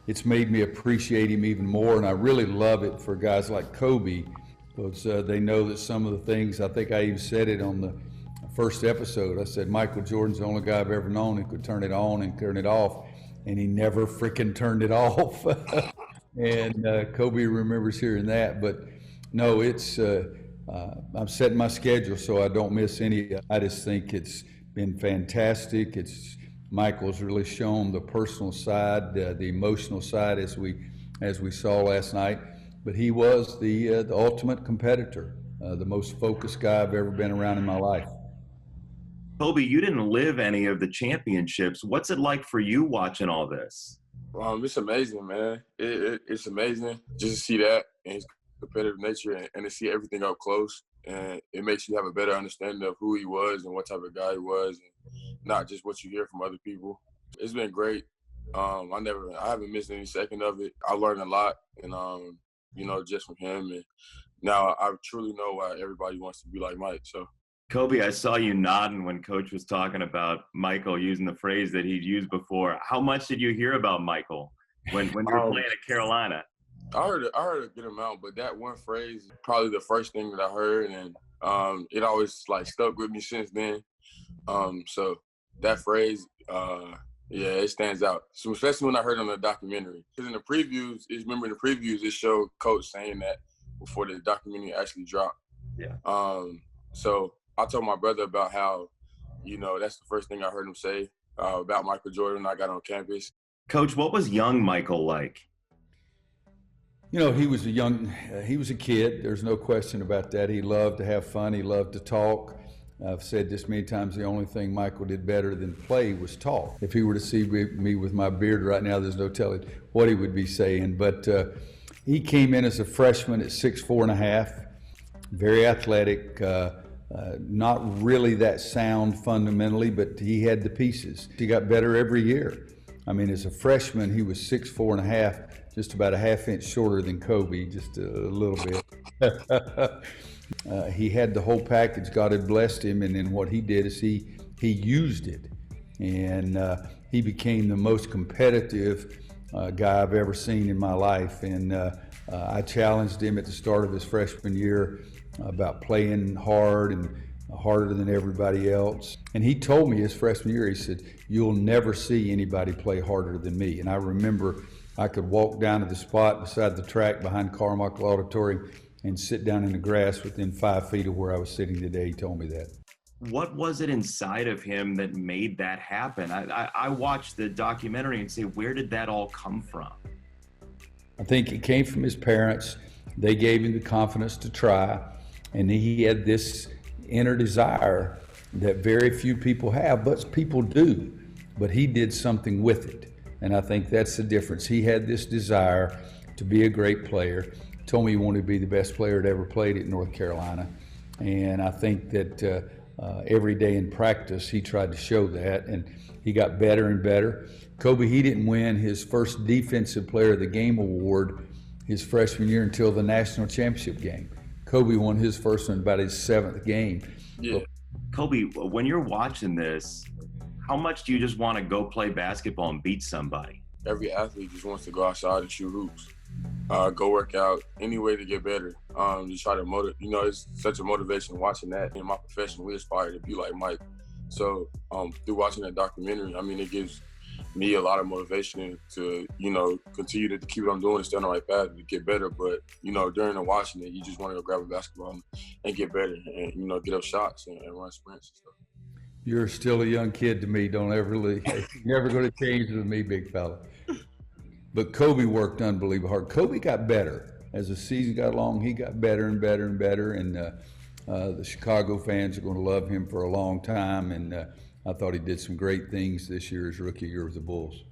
Speaker 19: It's made me appreciate him even more, and I really love it for guys like Coby, because they know that some of the things, I think I even said it on the first episode, I said Michael Jordan's the only guy I've ever known who could turn it on and turn it off, and he never freaking turned it off. And Coby remembers hearing that, but no, it's, I'm setting my schedule so I don't miss any. I just think it's been fantastic. Michael's really shown the personal side, the emotional side as we saw last night. But he was the ultimate competitor, the most focused guy I've ever been around in my life.
Speaker 1: Coby, you didn't live any of the championships. What's it like for you watching all this?
Speaker 20: It's amazing, man. It's amazing just to see that and his competitive nature and to see everything up close. And it makes you have a better understanding of who he was and what type of guy he was, and not just what you hear from other people. It's been great. I haven't missed any second of it. I learned a lot, and just from him. And now I truly know why everybody wants to be like Mike. So.
Speaker 1: Coby, I saw you nodding when Coach was talking about Michael using the phrase that he'd used before. How much did you hear about Michael when you were playing at Carolina?
Speaker 20: I heard a good amount, but that one phrase is probably the first thing that I heard, and it always stuck with me since then. So that phrase, it stands out. So especially when I heard it on the documentary, because in the previews, it showed Coach saying that before the documentary actually dropped.
Speaker 1: Yeah.
Speaker 20: So I told my brother about how, that's the first thing I heard him say about Michael Jordan when I got on campus.
Speaker 1: Coach, what was young Michael like?
Speaker 19: He was a kid. There's no question about that. He loved to have fun. He loved to talk. I've said this many times, the only thing Michael did better than play was talk. If he were to see me with my beard right now, there's no telling what he would be saying. But he came in as a freshman at 6'4.5", very athletic, not really that sound fundamentally, but he had the pieces. He got better every year. I mean, as a freshman, he was 6'4.5", just about a half-inch shorter than Coby, just a little bit. He had the whole package. God had blessed him, and then what he did is he used it, and he became the most competitive guy I've ever seen in my life. And I challenged him at the start of his freshman year about playing hard and harder than everybody else. And he told me his freshman year, he said, "You'll never see anybody play harder than me." And I remember I could walk down to the spot beside the track behind Carmichael Auditorium and sit down in the grass within 5 feet of where I was sitting today. He told me that.
Speaker 1: What was it inside of him that made that happen? I watched the documentary and say, where did that all come from?
Speaker 19: I think it came from his parents. They gave him the confidence to try, and he had this inner desire that very few people have, but people do. But he did something with it, and I think that's the difference. He had this desire to be a great player. Told me he wanted to be the best player that ever played at North Carolina, and I think that every day in practice he tried to show that, and he got better and better. Coby, he didn't win his first Defensive Player of the Game award his freshman year until the national championship game. Coby won his first one about his 7th game.
Speaker 20: Yeah.
Speaker 1: Coby, when you're watching this, how much do you just want to go play basketball and beat somebody?
Speaker 20: Every athlete just wants to go outside and shoot hoops, go work out, any way to get better. Just try to motivate. It's such a motivation watching that. In my profession, we aspire to be like Mike. So through watching that documentary, it gives me a lot of motivation to, continue to keep what I'm doing and stay on the right path to get better. But, during the watching it, you just want to go grab a basketball and get better and, get up shots and run sprints and stuff.
Speaker 19: You're still a young kid to me. Don't ever leave. You're never going to change with me, big fella. But Coby worked unbelievably hard. Coby got better. As the season got along, he got better and better and better. And the Chicago fans are going to love him for a long time. And I thought he did some great things this year, his rookie year with the Bulls.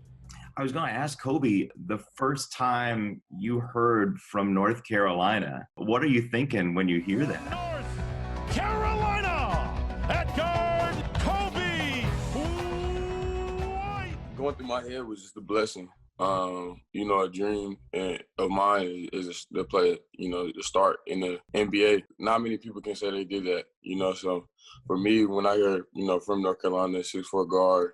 Speaker 1: I was going to ask Coby, the first time you heard from North Carolina, what are you thinking when you hear that?
Speaker 8: North Carolina at guard, Coby White.
Speaker 20: Going through my head was just a blessing. A dream of mine is to play, to start in the NBA. Not many people can say they did that, so for me, when I hear, from North Carolina, 6'4" guard,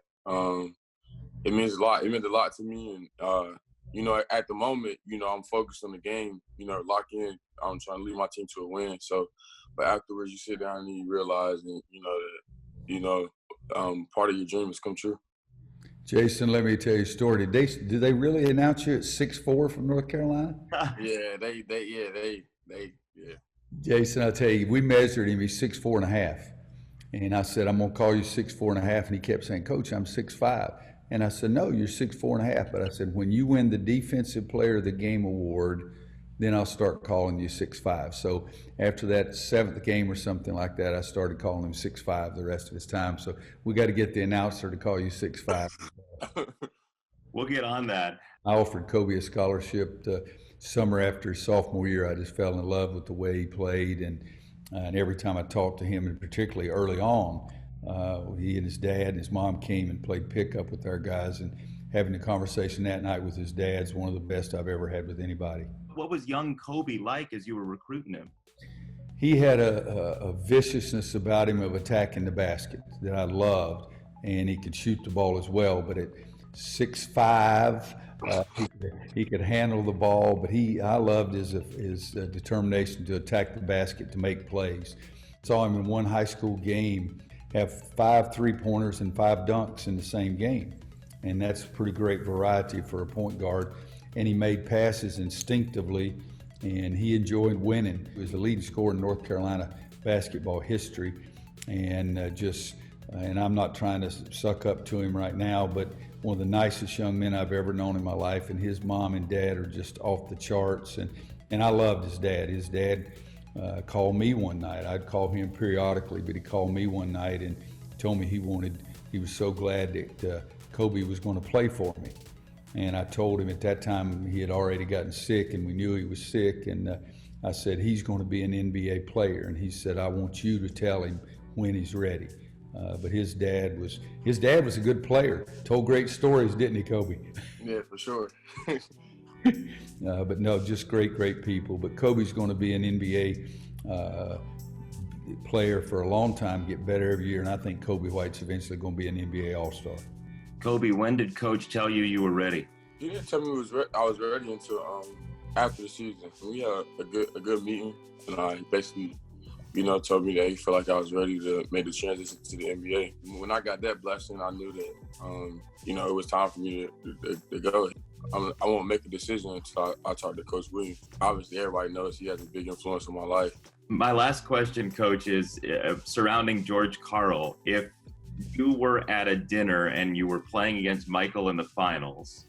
Speaker 20: it means a lot. It meant a lot to me. And, at the moment, I'm focused on the game, locked in. I'm trying to lead my team to a win. So, but afterwards, you sit down and you realize, that, part of your dream has come true.
Speaker 19: Jason, let me tell you a story. Did they really announce you at 6'4" from North Carolina?
Speaker 20: Yeah, they.
Speaker 19: Jason, I'll tell you, we measured him. He's 6'4.5", and I said, "I'm gonna call you 6'4.5", and he kept saying, "Coach, I'm 6'5". And I said, "No, you're 6'4.5". But I said, when you win the Defensive Player of the Game award, then I'll start calling you 6'5". So after that 7th game or something like that, I started calling him 6'5" the rest of his time. So we got to get the announcer to call you 6'5".
Speaker 1: We'll get on that.
Speaker 19: I offered Coby a scholarship the summer after his sophomore year. I just fell in love with the way he played, and every time I talked to him, and particularly early on, he and his dad and his mom came and played pickup with our guys, and having a conversation that night with his dad is one of the best I've ever had with anybody.
Speaker 1: What was young Coby like as you were recruiting him?
Speaker 19: He had a viciousness about him of attacking the basket that I loved, and he could shoot the ball as well. But at 6'5", he could handle the ball. But I loved his determination to attack the basket, to make plays. Saw him in one high school game have 5 3-pointers and 5 dunks in the same game, and that's a pretty great variety for a point guard. And he made passes instinctively, and he enjoyed winning. He was the leading scorer in North Carolina basketball history, and and I'm not trying to suck up to him right now, but one of the nicest young men I've ever known in my life, and his mom and dad are just off the charts, and I loved his dad. His dad called me one night. I'd call him periodically, but he called me one night and told me he was so glad that Coby was going to play for me. And I told him at that time he had already gotten sick, and we knew he was sick, and I said, he's going to be an NBA player. And he said, I want you to tell him when he's ready. But his dad was a good player. Told great stories, didn't he, Coby?
Speaker 20: Yeah, for sure.
Speaker 19: But no, just great people. But Coby's going to be an NBA player for a long time, get better every year, and I think Coby White's eventually going to be an NBA All-Star.
Speaker 1: Coby, when did Coach tell you were ready?
Speaker 20: He didn't tell me I was ready until after the season. We had a good meeting, and he basically, told me that he felt like I was ready to make the transition to the NBA. When I got that blessing, I knew that, it was time for me to go. I won't make a decision until I talk to Coach Williams. Obviously, everybody knows he has a big influence on my life.
Speaker 1: My last question, Coach, is surrounding George Karl. If you were at a dinner and you were playing against Michael in the finals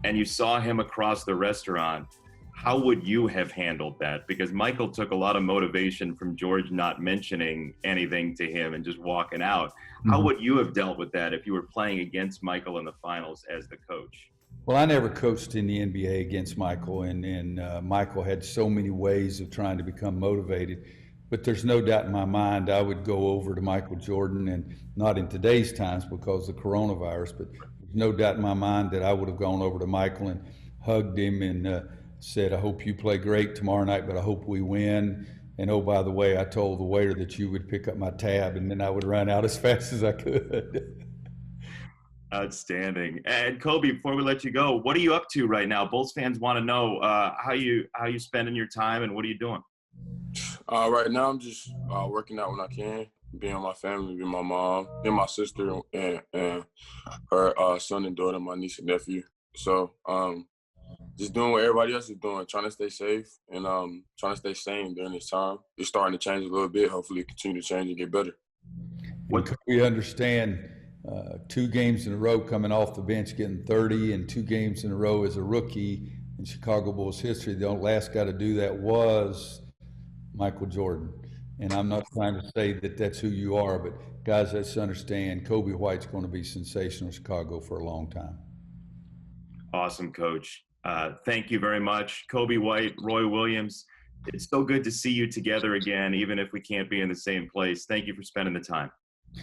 Speaker 1: and you saw him across the restaurant, how would you have handled that? Because Michael took a lot of motivation from George not mentioning anything to him and just walking out. Mm-hmm. How would you have dealt with that if you were playing against Michael in the finals as the coach?
Speaker 19: Well, I never coached in the NBA against Michael, and Michael had so many ways of trying to become motivated. But there's no doubt in my mind I would go over to Michael Jordan, and not in today's times because of the coronavirus, but there's no doubt in my mind that I would have gone over to Michael and hugged him and said, I hope you play great tomorrow night, but I hope we win. And oh, by the way, I told the waiter that you would pick up my tab, and then I would run out as fast as I could.
Speaker 1: Outstanding. And Coby, before we let you go, what are you up to right now? Bulls fans want to know how you spending your time and what are you doing?
Speaker 20: Right now, I'm just working out when I can, being with my family, being my mom, and my sister, and her son and daughter, my niece and nephew. So just doing what everybody else is doing, trying to stay safe and trying to stay sane during this time. It's starting to change a little bit. Hopefully, continue to change and get better.
Speaker 19: What could we understand? 2 games in a row coming off the bench, getting 30, and 2 games in a row as a rookie in Chicago Bulls history. The last guy to do that was Michael Jordan. And I'm not trying to say that that's who you are, but guys, let's understand Coby White's going to be sensational in Chicago for a long time.
Speaker 1: Awesome, Coach. Thank you very much. Coby White, Roy Williams, it's so good to see you together again, even if we can't be in the same place. Thank you for spending the time.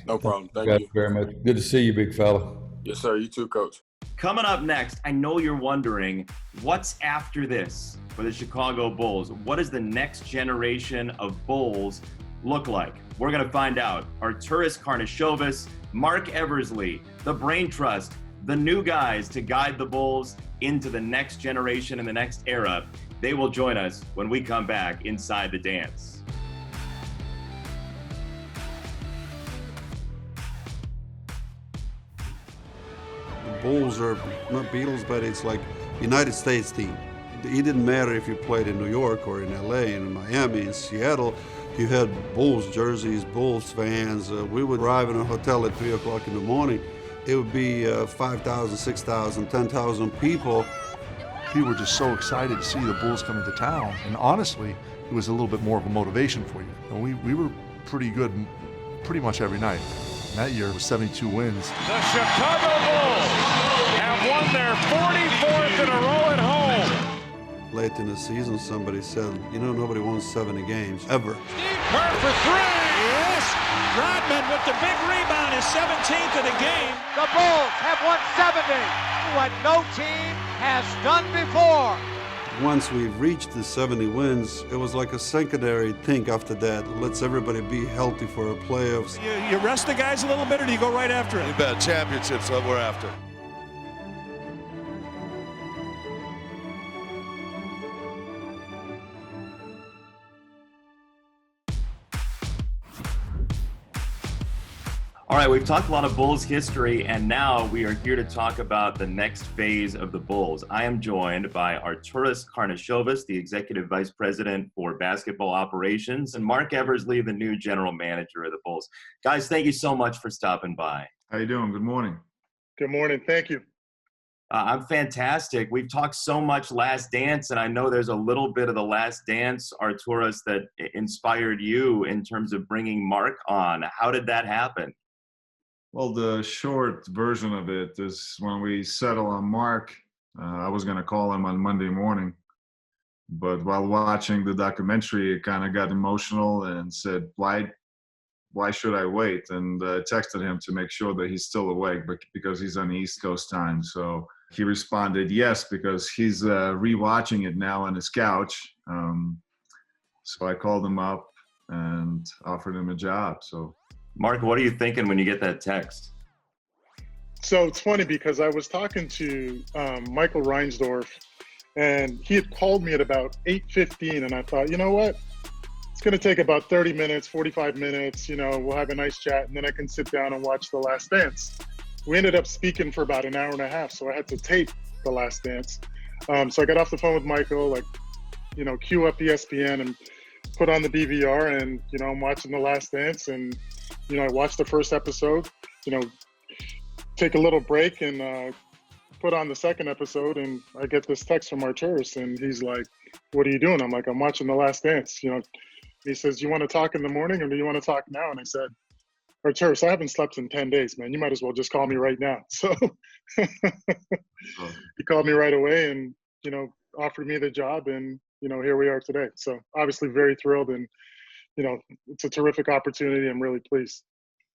Speaker 20: No problem. Thank you
Speaker 19: very much. Good to see you, big fella.
Speaker 20: Yes, sir. You too, Coach.
Speaker 1: Coming up next, I know you're wondering, what's after this for the Chicago Bulls? What does the next generation of Bulls look like? We're going to find out. Arturas Karnisovas, Mark Eversley, the Brain Trust, the new guys to guide the Bulls into the next generation and the next era. They will join us when we come back inside the dance.
Speaker 11: Bulls are not Beatles, but it's like United States team. It didn't matter if you played in New York or in LA, in Miami, in Seattle. You had Bulls jerseys, Bulls fans. We would arrive in a hotel at 3 o'clock in the morning. It would be 5,000, 6,000, 10,000 people
Speaker 21: people were just so excited to see the Bulls coming to town. And honestly, it was a little bit more of a motivation for you. And we were pretty good pretty much every night. And that year was 72 wins.
Speaker 8: The Chicago Bulls have won their 44th in a row at home.
Speaker 11: Late in the season, somebody said, nobody won 70 games, ever.
Speaker 8: Steve Kerr for three. Yes. Rodman with the big rebound, his 17th of the game.
Speaker 22: The Bulls have won 70, what no team has done before.
Speaker 11: Once we reached the 70 wins, it was like a secondary thing after that. Let's everybody be healthy for a playoffs.
Speaker 8: You rest the guys a little bit, or do you go right after it?
Speaker 21: You bet. Championships, what we're after.
Speaker 1: All right, we've talked a lot of Bulls history, and now we are here to talk about the next phase of the Bulls. I am joined by Arturas Karnisovas, the Executive Vice President for Basketball Operations, and Mark Eversley, the new General Manager of the Bulls. Guys, thank you so much for stopping by.
Speaker 3: How you doing? Good morning.
Speaker 23: Good morning. Thank you.
Speaker 1: I'm fantastic. We've talked so much Last Dance, and I know there's a little bit of the Last Dance, Arturas, that inspired you in terms of bringing Mark on. How did that happen?
Speaker 3: Well, the short version of it is when we settle on Mark, I was going to call him on Monday morning. But while watching the documentary, it kind of got emotional and said, why should I wait? And texted him to make sure that he's still awake, but because he's on the East Coast time. So he responded yes, because he's rewatching it now on his couch. So I called him up and offered him a job. So.
Speaker 1: Mark, what are you thinking when you get that text?
Speaker 23: So it's funny because I was talking to Michael Reinsdorf, and he had called me at about 8:15, and I thought, you know what? It's going to take about 30 minutes, 45 minutes, we'll have a nice chat, and then I can sit down and watch The Last Dance. We ended up speaking for about an hour and a half, so I had to tape The Last Dance. So I got off the phone with Michael, cue up ESPN and put on the DVR, and, I'm watching The Last Dance, and I watched the first episode, take a little break and put on the second episode, and I get this text from Arturas, and he's like, what are you doing? I'm like, I'm watching The Last Dance. He says, do you want to talk in the morning or do you want to talk now? And I said, Arturas, I haven't slept in 10 days, man. You might as well just call me right now. So he called me right away and, offered me the job, and, here we are today. So obviously very thrilled, and it's a terrific opportunity. I'm really pleased.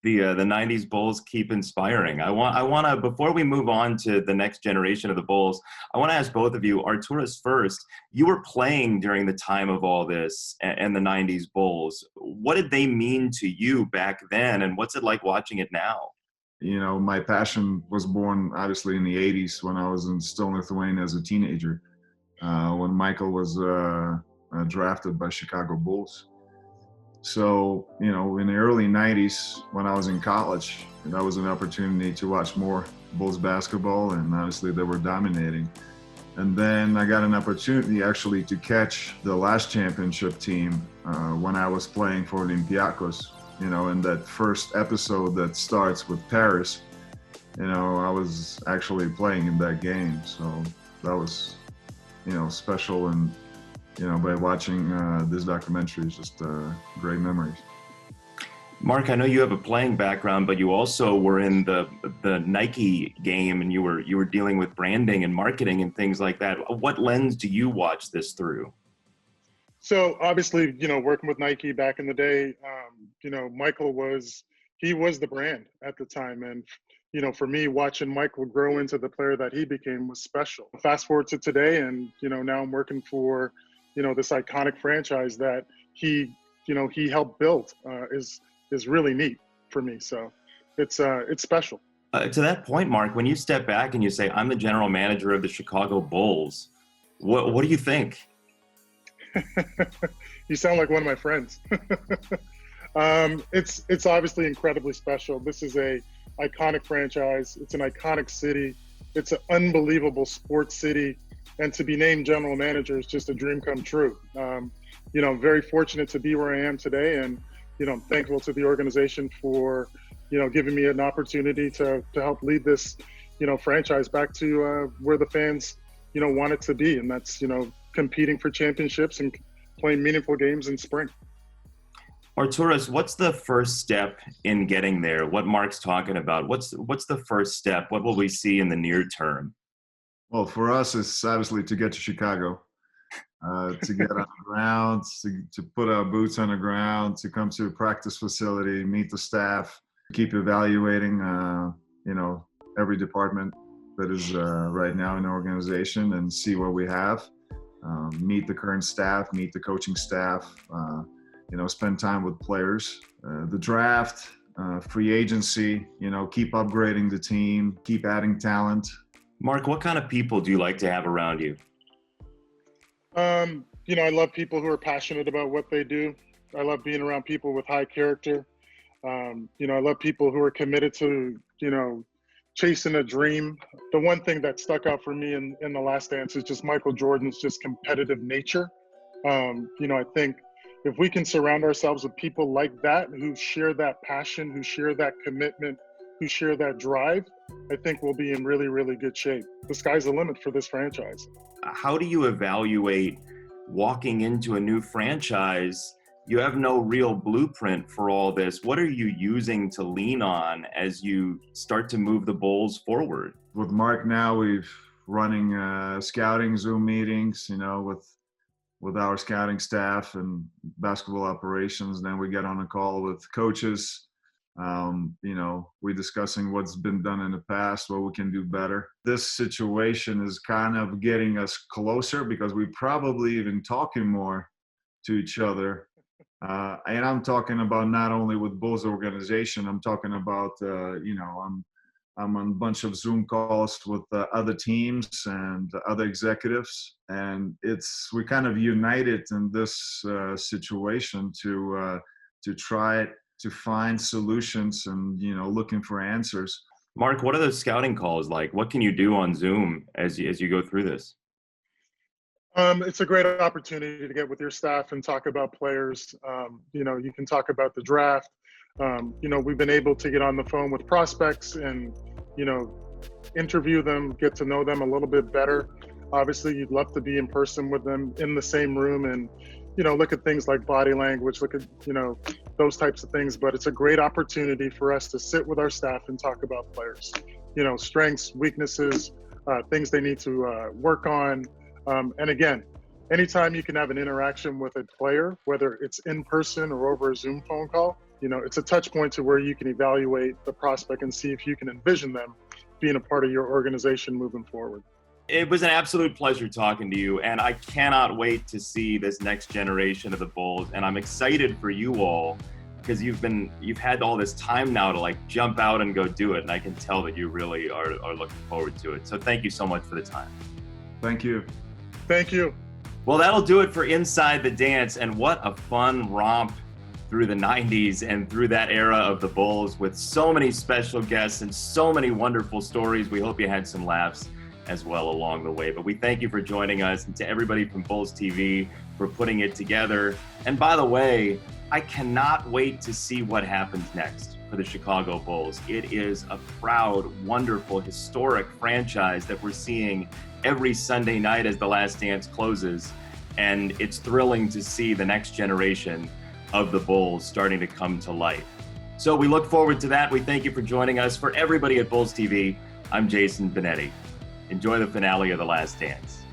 Speaker 1: The 90s Bulls keep inspiring. I want to, before we move on to the next generation of the Bulls, I want to ask both of you, Arturas first, you were playing during the time of all this and the 90s Bulls. What did they mean to you back then, and what's it like watching it now?
Speaker 3: My passion was born obviously in the 80s when I was still in Lithuania as a teenager, when Michael was drafted by Chicago Bulls. So, in the early 90s, when I was in college, that was an opportunity to watch more Bulls basketball, and obviously they were dominating. And then I got an opportunity actually to catch the last championship team when I was playing for Olympiacos, in that first episode that starts with Paris. I was actually playing in that game. So that was, special, and by watching this documentary is just great memories.
Speaker 1: Mark, I know you have a playing background, but you also were in the Nike game, and you were dealing with branding and marketing and things like that. What lens do you watch this through?
Speaker 23: So obviously, working with Nike back in the day, Michael was the brand at the time. And, for me, watching Michael grow into the player that he became was special. Fast forward to today, and, now I'm working for, this iconic franchise that he helped build is really neat for me. So it's special.
Speaker 1: To that point, Mark, when you step back and you say, I'm the general manager of the Chicago Bulls, what do you think?
Speaker 23: You sound like one of my friends. It's obviously incredibly special. This is a iconic franchise. It's an iconic city. It's an unbelievable sports city. And to be named general manager is just a dream come true. I'm very fortunate to be where I am today, and I'm thankful to the organization for giving me an opportunity to help lead this franchise back to where the fans want it to be. And that's, competing for championships and playing meaningful games in spring.
Speaker 1: Arturas, what's the first step in getting there? What Mark's talking about, what's the first step? What will we see in the near term?
Speaker 2: Well, for us, it's obviously to get to Chicago, to get on the ground, to put our boots on the ground, to come to a practice facility, meet the staff, keep evaluating, every department that is right now in the organization and see what we have. Meet the current staff, meet the coaching staff, spend time with players. The draft, free agency, keep upgrading the team, keep adding talent.
Speaker 1: Mark, what kind of people do you like to have around you?
Speaker 23: I love people who are passionate about what they do. I love being around people with high character. I love people who are committed to, chasing a dream. The one thing that stuck out for me in The Last Dance is just Michael Jordan's just competitive nature. I think if we can surround ourselves with people like that, who share that passion, who share that commitment, who share that drive, I think we'll be in really, really good shape. The sky's the limit for this franchise.
Speaker 1: How do you evaluate walking into a new franchise? You have no real blueprint for all this. What are you using to lean on as you start to move the Bulls forward?
Speaker 2: With Mark now, we've running scouting Zoom meetings, with our scouting staff and basketball operations. Then we get on a call with coaches. We're discussing what's been done in the past, what we can do better. This situation is kind of getting us closer because we're probably even talking more to each other. And I'm talking about not only with Bulls organization, I'm talking about, I'm on a bunch of Zoom calls with other teams and other executives. And we're kind of united in this situation to try to find solutions and, looking for answers.
Speaker 1: Mark, what are those scouting calls like? What can you do on Zoom as you go through this?
Speaker 23: It's a great opportunity to get with your staff and talk about players. You can talk about the draft. We've been able to get on the phone with prospects and, interview them, get to know them a little bit better. Obviously, you'd love to be in person with them in the same room and, look at things like body language, look at, those types of things. But it's a great opportunity for us to sit with our staff and talk about players, strengths, weaknesses, things they need to work on. And again, anytime you can have an interaction with a player, whether it's in person or over a Zoom phone call, it's a touch point to where you can evaluate the prospect and see if you can envision them being a part of your organization moving forward.
Speaker 1: It was an absolute pleasure talking to you, and I cannot wait to see this next generation of the Bulls. And I'm excited for you all because you've had all this time now to jump out and go do it. And I can tell that you really are looking forward to it. So thank you so much for the time.
Speaker 2: Thank you.
Speaker 23: Thank you.
Speaker 1: Well, that'll do it for Inside the Dance. And what a fun romp through the 90s and through that era of the Bulls with so many special guests and so many wonderful stories. We hope you had some laughs as well along the way. But we thank you for joining us, and to everybody from Bulls TV for putting it together. And by the way, I cannot wait to see what happens next for the Chicago Bulls. It is a proud, wonderful, historic franchise that we're seeing every Sunday night as The Last Dance closes. And it's thrilling to see the next generation of the Bulls starting to come to life. So we look forward to that. We thank you for joining us. For everybody at Bulls TV, I'm Jason Benetti. Enjoy the finale of The Last Dance.